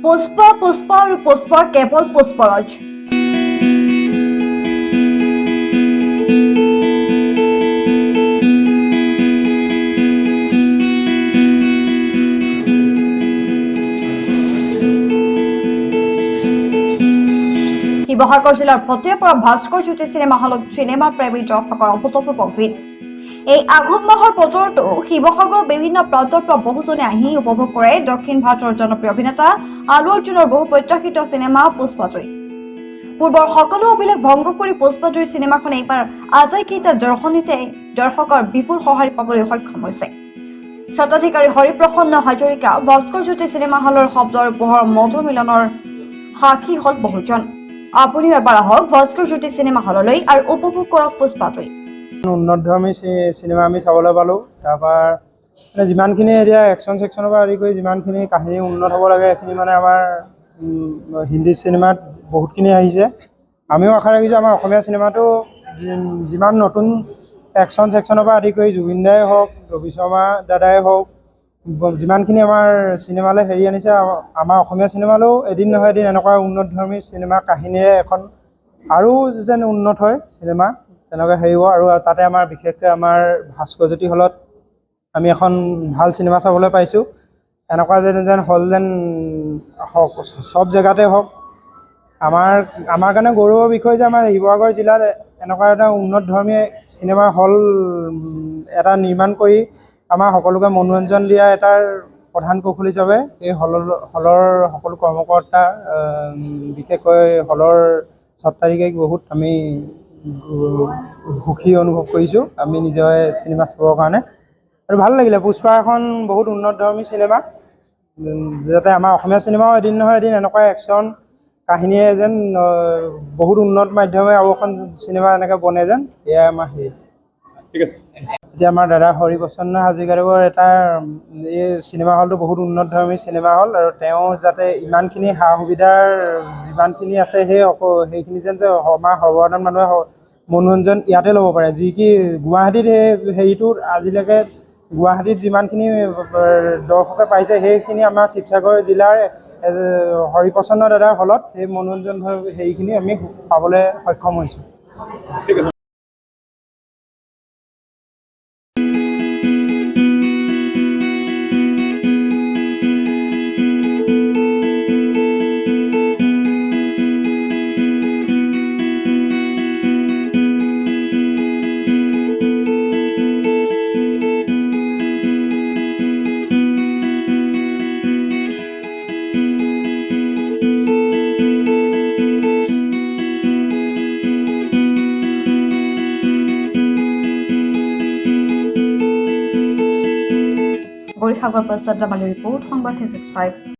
পুষ্প আৰু পুষ্পৰ কেৱল পুষ্পৰাজ। শিৱসাগৰ জিলাৰ ভটিয়াৰ পৰা ভাস্কৰ জ্যোতি চিনেমা হলত চিনেমা প্ৰেমী দৰ্শকৰ অভূতপূৰ্ব ভিৰ। এই আঘোণ মাহৰ বতৰতো শিৱসাগৰৰ বিভিন্ন প্ৰান্তৰ পৰা বহুজনে আহি উপভোগ কৰে দক্ষিণ ভাৰতৰ জনপ্ৰিয় অভিনেতা আলু অৰ্জুনৰ বহু প্ৰত্যাশিত চিনেমা পুষ্পাজয়ী। পূৰ্বৰ সকলো অভিলেখ ভংগ কৰি পুষ্পাজয়ী চিনেমাখনে এইবাৰ আটাইকেইটা দৰ্শনীতে দৰ্শকৰ বিপুল সঁহাৰি পাবলৈ সক্ষম হৈছে। স্বত্বাধিকাৰী হৰিপ্ৰসন্ন হাজৰিকা ভাস্কৰ জ্যোতি চিনেমা হলৰ শব্দ আৰু পোহৰৰ মধুৰ মিলনৰ সাক্ষী হল বহুজন। আপুনিও এবাৰ আহক ভাস্কৰ জ্যোতি চিনেমা হললৈ আৰু উপভোগ কৰক পুষ্পাজয়ী। উন্নতধৰ্মী চিনেমা আমি চাবলৈ পালোঁ। তাৰপৰা যিমানখিনি এতিয়া একশ্যন চেকশ্যনৰ পৰা আদি কৰি যিমানখিনি কাহিনী উন্নত হ'ব লাগে সেইখিনি মানে আমাৰ হিন্দী চিনেমাত বহুতখিনি আহিছে। আমিও আশা ৰাখিছোঁ আমাৰ অসমীয়া চিনেমাটো যিমান নতুন একশ্যন চেকশ্যনৰ পৰা আদি কৰি জুবিন দাই হওক, ৰবি শৰ্মা দাদাই হওক, যিমানখিনি আমাৰ চিনেমালৈ আনিছে, আমাৰ অসমীয়া চিনেমালৈও এদিন নহয় এদিন এনেকুৱা উন্নতধৰ্মী চিনেমা কাহিনীৰে এখন আৰু যেন উন্নত হয় চিনেমা তেনেকৈ হ'ব। আৰু তাতে আমাৰ বিশেষকৈ আমাৰ ভাস্কৰ জ্যোতি হলত আমি এখন ভাল চিনেমা চাবলৈ পাইছোঁ। এনেকুৱা যেন হল যেন হওক চব জেগাতে হওক। আমাৰ কাৰণে গৌৰৱৰ বিষয় যে আমাৰ শিৱসাগৰ জিলাত এনেকুৱা এটা উন্নতধৰ্মী চিনেমা হল এটা নিৰ্মাণ কৰি আমাৰ সকলোকে মনোৰঞ্জন দিয়া এটাৰ প্ৰধান কৌশল হিচাপে এই হলৰ সকলো কৰ্মকৰ্তা, বিশেষকৈ হলৰ স্বত্বাধিকাৰীক বহুত আমি সুখী অনুভৱ কৰিছোঁ আমি নিজে চিনেমা চাবৰ কাৰণে। আৰু ভাল লাগিলে। পুষ্পা এখন বহুত উন্নতধৰ্মী চিনেমা, যাতে আমাৰ অসমীয়া চিনেমাও এদিন নহয় এদিন এনেকুৱা একশ্যন কাহিনীয়ে যেন বহুত উন্নত মাধ্যমে আৰু এখন চিনেমা এনেকৈ বনে যেন এয়াই আমাৰ হেৰি। ঠিক আছে। এতিয়া আমাৰ দাদা হৰিপ্ৰসন্ন হাজৰিকাদেৱৰ এটা এই চিনেমা হলটো বহুত উন্নতধৰ্মী চিনেমা হল আৰু তেওঁ যাতে ইমানখিনি সা সুবিধাৰ যিমানখিনি আছে সেইখিনি যেন আমাৰ সৰ্বসাধাৰণ মানুহে মনোৰঞ্জন ইয়াতে ল'ব পাৰে। যি কি গুৱাহাটীত হেৰিটোত আজিলৈকে গুৱাহাটীত যিমানখিনি দৰ্শকে পাইছে সেইখিনি আমাৰ শিৱসাগৰ জিলাৰ হৰিপ্ৰসন্ন দাদাৰ হলত সেই মনোৰঞ্জন হেৰিখিনি আমি পাবলৈ সক্ষম হৈছোঁ। ঠিক আছে। গৌৰীসাগৰ প্ৰসাদ জামালী ৰিপৰ্ট সংবাদ 365।